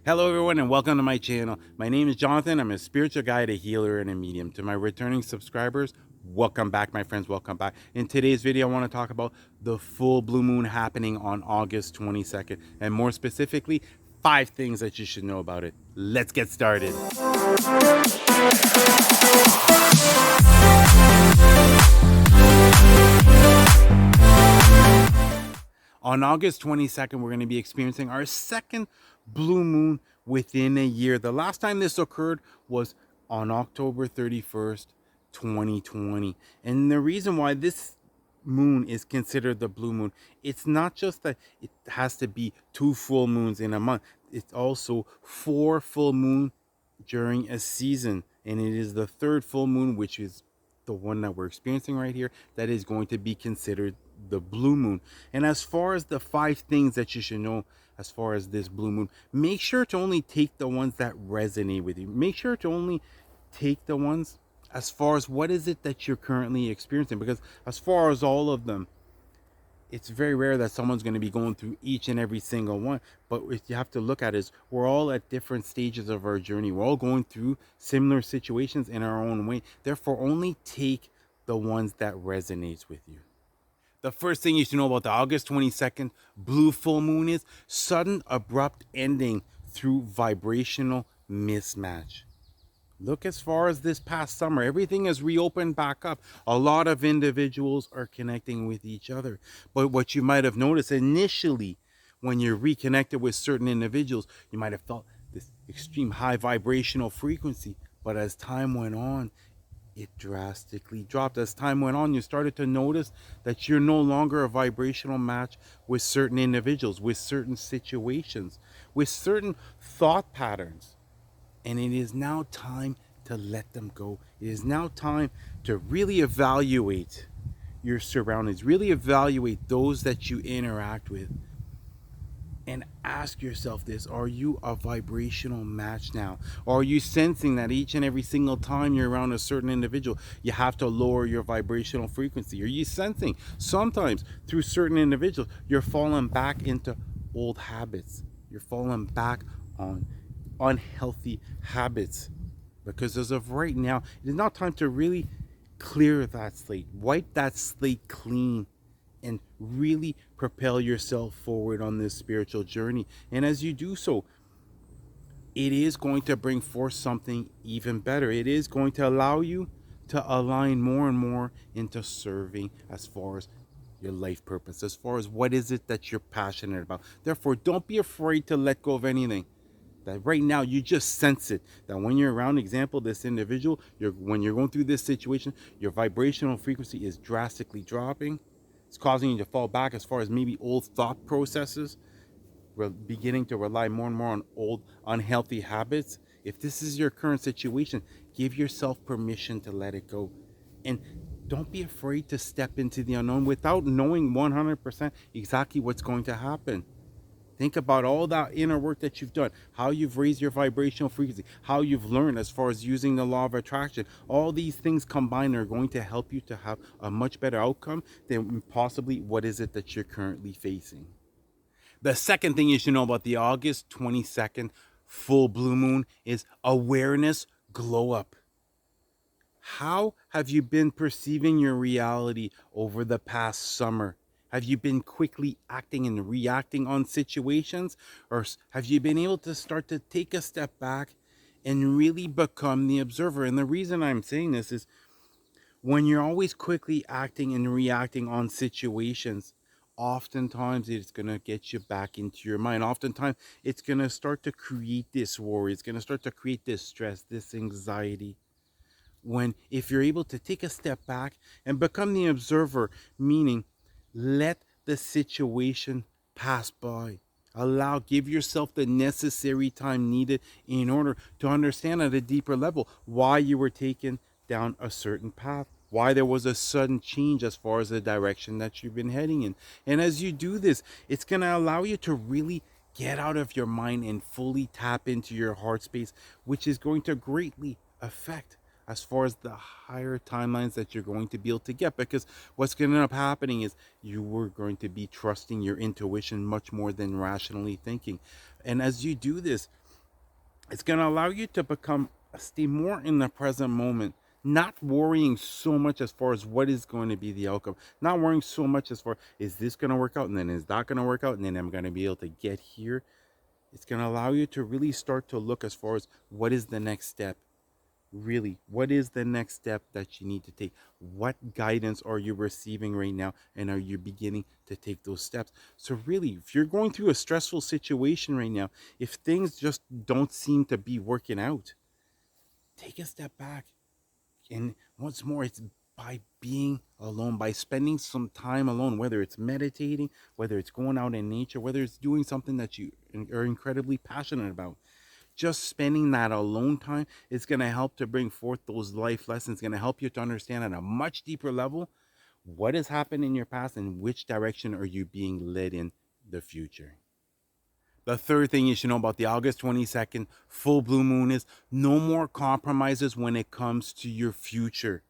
Hello everyone and welcome to my channel. My name is Jonathan. I'm a spiritual guide, a healer, and a medium. To my returning subscribers, welcome back, my friends. Welcome back. In today's video, I want to talk about the full blue moon happening on August 22nd, and more specifically, 5 things that you should know about it. Let's get started. On August 22nd, we're going to be experiencing our second blue moon within a year. The last time this occurred was on October 31st, 2020. And the reason why this moon is considered the blue moon, it's not just that it has to be 2 full moons in a month. It's also 4 full moon during a season. And it is the 3rd full moon, which is the one that we're experiencing right here, that is going to be considered the blue moon. And as far as the 5 things that you should know as far as this blue moon, make sure to only take the ones that resonate with you. Make sure to only take the ones as far as what is it that you're currently experiencing, because as far as all of them, it's very rare that someone's going to be going through each and every single one. But what you have to look at is we're all at different stages of our journey. We're all going through similar situations in our own way. Therefore, only take the ones that resonates with you. The first thing you should know about the August 22nd blue full moon is sudden abrupt ending through vibrational mismatch. Look, as far as this past summer, everything has reopened back up. A lot of individuals are connecting with each other. But what you might have noticed initially, when you're reconnected with certain individuals, you might have felt this extreme high vibrational frequency. But as time went on, it drastically dropped. As time went on, you started to notice that you're no longer a vibrational match with certain individuals, with certain situations, with certain thought patterns. And it is now time to let them go. It is now time to really evaluate your surroundings, really evaluate those that you interact with, and ask yourself this: are you a vibrational match now? Or are you sensing that each and every single time you're around a certain individual, you have to lower your vibrational frequency? Are you sensing sometimes through certain individuals you're falling back into old habits? You're falling back on unhealthy habits. Because as of right now, it is now time to really clear that slate, wipe that slate clean, and really propel yourself forward on this spiritual journey. And as you do so, it is going to bring forth something even better. It is going to allow you to align more and more into serving as far as your life purpose, as far as what is it that you're passionate about. Therefore, don't be afraid to let go of anything. That right now you just sense it, that when you're around, example, this individual, when you're going through this situation, your vibrational frequency is drastically dropping. It's causing you to fall back as far as maybe old thought processes. We're beginning to rely more and more on old unhealthy habits. If this is your current situation, give yourself permission to let it go. And don't be afraid to step into the unknown without knowing 100% exactly what's going to happen. Think about all that inner work that you've done, how you've raised your vibrational frequency, how you've learned as far as using the law of attraction. All these things combined are going to help you to have a much better outcome than possibly what is it that you're currently facing. The second thing you should know about the August 22nd full blue moon is awareness glow up. How have you been perceiving your reality over the past summer? Have you been quickly acting and reacting on situations? Or have you been able to start to take a step back and really become the observer? And the reason I'm saying this is when you're always quickly acting and reacting on situations, oftentimes it's going to get you back into your mind. Oftentimes it's going to start to create this worry. It's going to start to create this stress, this anxiety. When if you're able to take a step back and become the observer, meaning let the situation pass by, give yourself the necessary time needed in order to understand at a deeper level why you were taken down a certain path, why there was a sudden change as far as the direction that you've been heading in. And as you do this, it's going to allow you to really get out of your mind and fully tap into your heart space, which is going to greatly affect as far as the higher timelines that you're going to be able to get. Because what's going to end up happening is you were going to be trusting your intuition much more than rationally thinking. And as you do this, It's going to allow you to stay more in the present moment, not worrying so much as far as what is going to be the outcome, not worrying so much as far is this going to work out, and then is that going to work out, and then I'm going to be able to get here. It's going to allow you to really start to look as far as what is the next step. Really, what is the next step that you need to take? What guidance are you receiving right now, and are you beginning to take those steps? So really, if you're going through a stressful situation right now, if things just don't seem to be working out, take a step back. And once more, it's by being alone, by spending some time alone, whether it's meditating, whether it's going out in nature, whether it's doing something that you are incredibly passionate about. Just spending that alone time is going to help to bring forth those life lessons, going to help you to understand at a much deeper level what has happened in your past and which direction are you being led in the future. The third thing you should know about the August 22nd full blue moon is no more compromises when it comes to your future.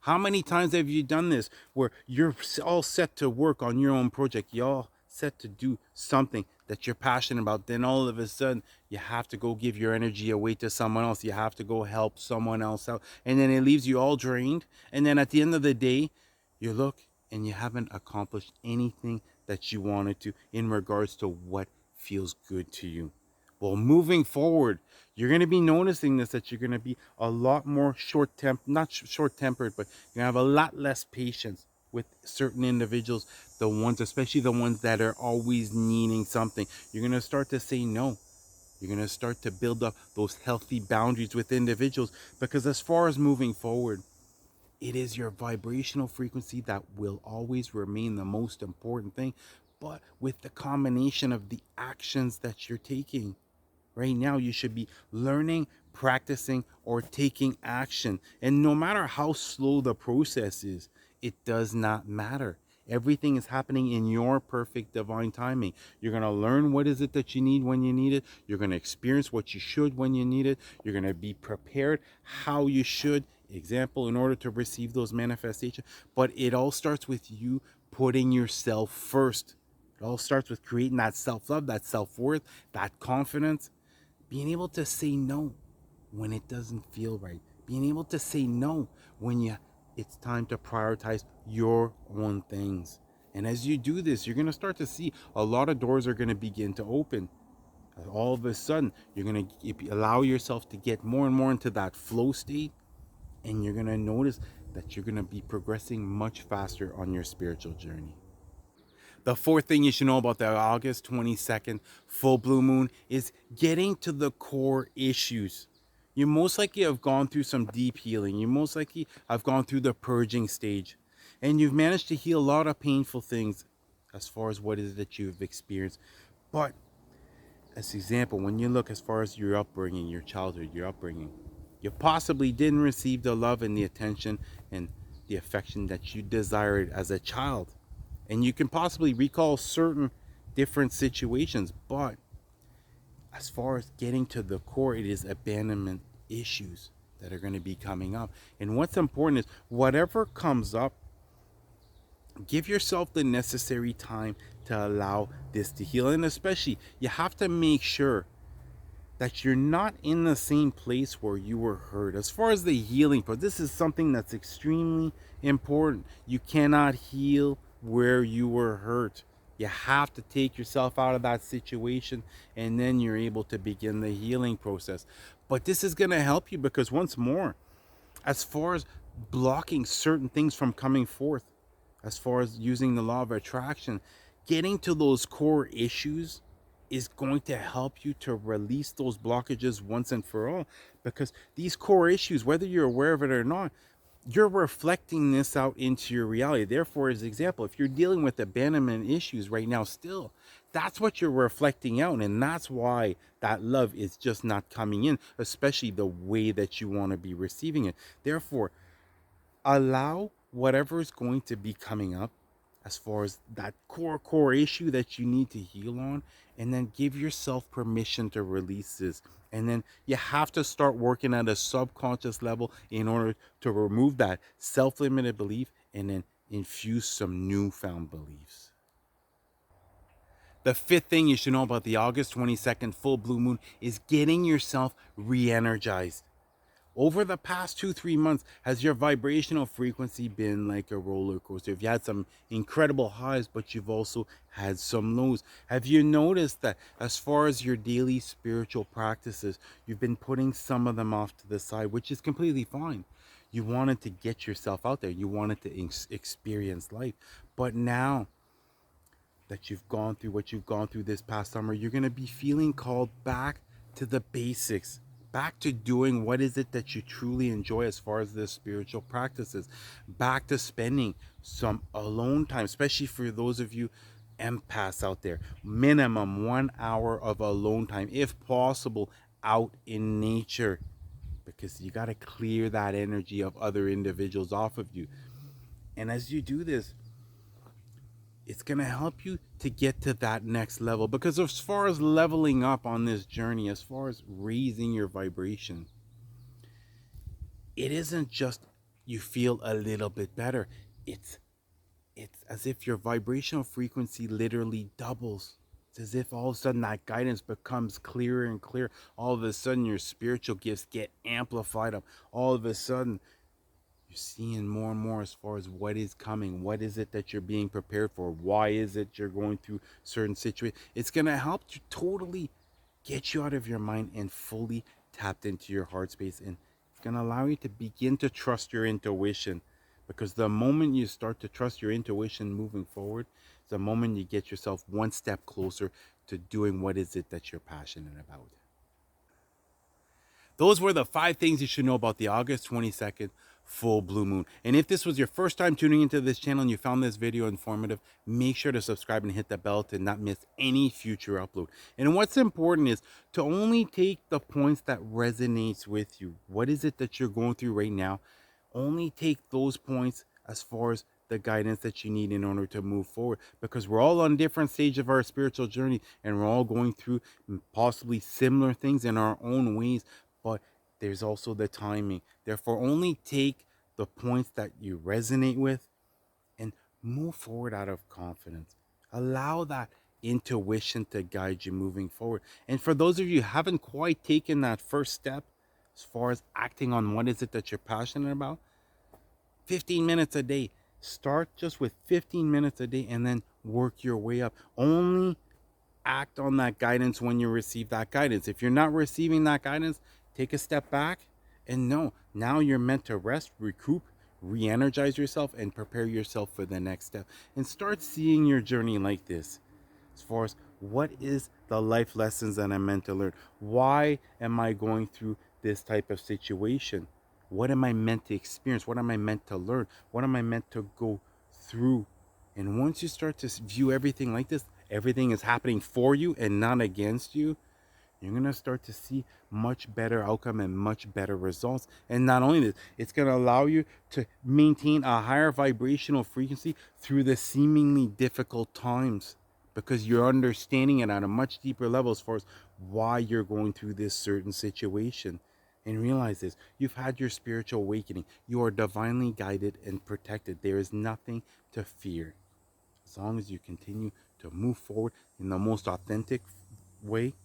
How many times have you done this where you're all set to work on your own project? You're all set to do something that you're passionate about. Then all of a sudden, you have to go give your energy away to someone else. You have to go help someone else out. And then it leaves you all drained. And then at the end of the day, you look and you haven't accomplished anything that you wanted to in regards to what feels good to you. Well, moving forward, you're going to be noticing this, that you're going to be a lot more not short tempered, but you're going to have a lot less patience with certain individuals, the ones, especially the ones that are always needing something. You're going to start to say no. You're going to start to build up those healthy boundaries with individuals, because as far as moving forward, it is your vibrational frequency that will always remain the most important thing, but with the combination of the actions that you're taking. Right now, you should be learning, practicing, or taking action. And no matter how slow the process is, it does not matter. Everything is happening in your perfect divine timing. You're going to learn what is it that you need when you need it. You're going to experience what you should when you need it. You're going to be prepared how you should, example, in order to receive those manifestations. But it all starts with you putting yourself first. It all starts with creating that self-love, that self-worth, that confidence, being able to say no when it doesn't feel right, being able to say no when it's time to prioritize your own things. And as you do this, you're going to start to see a lot of doors are going to begin to open. All of a sudden, you're going to allow yourself to get more and more into that flow state, and you're going to notice that you're going to be progressing much faster on your spiritual journey. The fourth thing you should know about the August 22nd full blue moon is getting to the core issues. You most likely have gone through some deep healing. You most likely have gone through the purging stage. And you've managed to heal a lot of painful things as far as what it is that you've experienced. But as an example, when you look as far as your upbringing, your childhood, your upbringing, you possibly didn't receive the love and the attention and the affection that you desired as a child. And you can possibly recall certain different situations, but as far as getting to the core, it is abandonment issues that are going to be coming up. And what's important is whatever comes up, give yourself the necessary time to allow this to heal. And especially, you have to make sure that you're not in the same place where you were hurt. As far as the healing part, this is something that's extremely important. You cannot heal where you were hurt. You have to take yourself out of that situation, and then you're able to begin the healing process. But this is going to help you because, once more, as far as blocking certain things from coming forth, as far as using the law of attraction, getting to those core issues is going to help you to release those blockages once and for all. Because these core issues, whether you're aware of it or not, you're reflecting this out into your reality. Therefore, as an example, if you're dealing with abandonment issues right now still, that's what you're reflecting out. And that's why that love is just not coming in, especially the way that you want to be receiving it. Therefore, allow whatever is going to be coming up as far as that core issue that you need to heal on, and then give yourself permission to release this. And then you have to start working at a subconscious level in order to remove that self-limited belief and then infuse some newfound beliefs. The fifth thing you should know about the August 22nd full blue moon is getting yourself re-energized. Over the past 2-3 months, has your vibrational frequency been like a roller coaster? Have you had some incredible highs, but you've also had some lows? Have you noticed that as far as your daily spiritual practices, you've been putting some of them off to the side, which is completely fine? You wanted to get yourself out there, you wanted to experience life. But now that you've gone through what you've gone through this past summer, you're going to be feeling called back to the basics, back to doing what is it that you truly enjoy as far as the spiritual practices, back to spending some alone time, especially for those of you empaths out there. Minimum 1 hour of alone time, if possible, out in nature, because you got to clear that energy of other individuals off of you. And as you do this, it's going to help you to get to that next level, because as far as leveling up on this journey, as far as raising your vibration, it isn't just you feel a little bit better. It's as if your vibrational frequency literally doubles. It's as if all of a sudden that guidance becomes clearer and clearer. All of a sudden your spiritual gifts get amplified up. All of a sudden you're seeing more and more as far as what is coming. What is it that you're being prepared for? Why is it you're going through certain situations? It's going to help to totally get you out of your mind and fully tapped into your heart space. And it's going to allow you to begin to trust your intuition. Because the moment you start to trust your intuition moving forward, it's the moment you get yourself one step closer to doing what is it that you're passionate about. Those were the 5 things you should know about the August 22nd full blue moon. And if this was your first time tuning into this channel and you found this video informative, make sure to subscribe and hit the bell to not miss any future upload. And what's important is to only take the points that resonates with you. What is it that you're going through right now? Only take those points as far as the guidance that you need in order to move forward, because we're all on different stages of our spiritual journey and we're all going through possibly similar things in our own ways, but there's also the timing. Therefore, only take the points that you resonate with and move forward out of confidence. Allow that intuition to guide you moving forward. And for those of you who haven't quite taken that first step as far as acting on what is it that you're passionate about, 15 minutes a day. Start just with 15 minutes a day and then work your way up. Only act on that guidance when you receive that guidance. If you're not receiving that guidance, take a step back and know now you're meant to rest, recoup, re-energize yourself, and prepare yourself for the next step. And start seeing your journey like this, as far as what is the life lessons that I'm meant to learn? Why am I going through this type of situation? What am I meant to experience? What am I meant to learn? What am I meant to go through? And once you start to view everything like this, everything is happening for you and not against you, you're going to start to see much better outcome and much better results. And not only this, it's going to allow you to maintain a higher vibrational frequency through the seemingly difficult times, because you're understanding it at a much deeper level as far as why you're going through this certain situation. And realize this, you've had your spiritual awakening. You are divinely guided and protected. There is nothing to fear. As long as you continue to move forward in the most authentic way,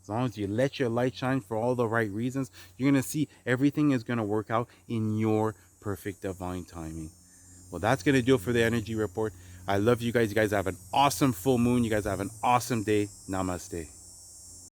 as long as you let your light shine for all the right reasons, you're going to see everything is going to work out in your perfect divine timing. Well, that's going to do it for the energy report. I love you guys. You guys have an awesome full moon. You guys have an awesome day. Namaste.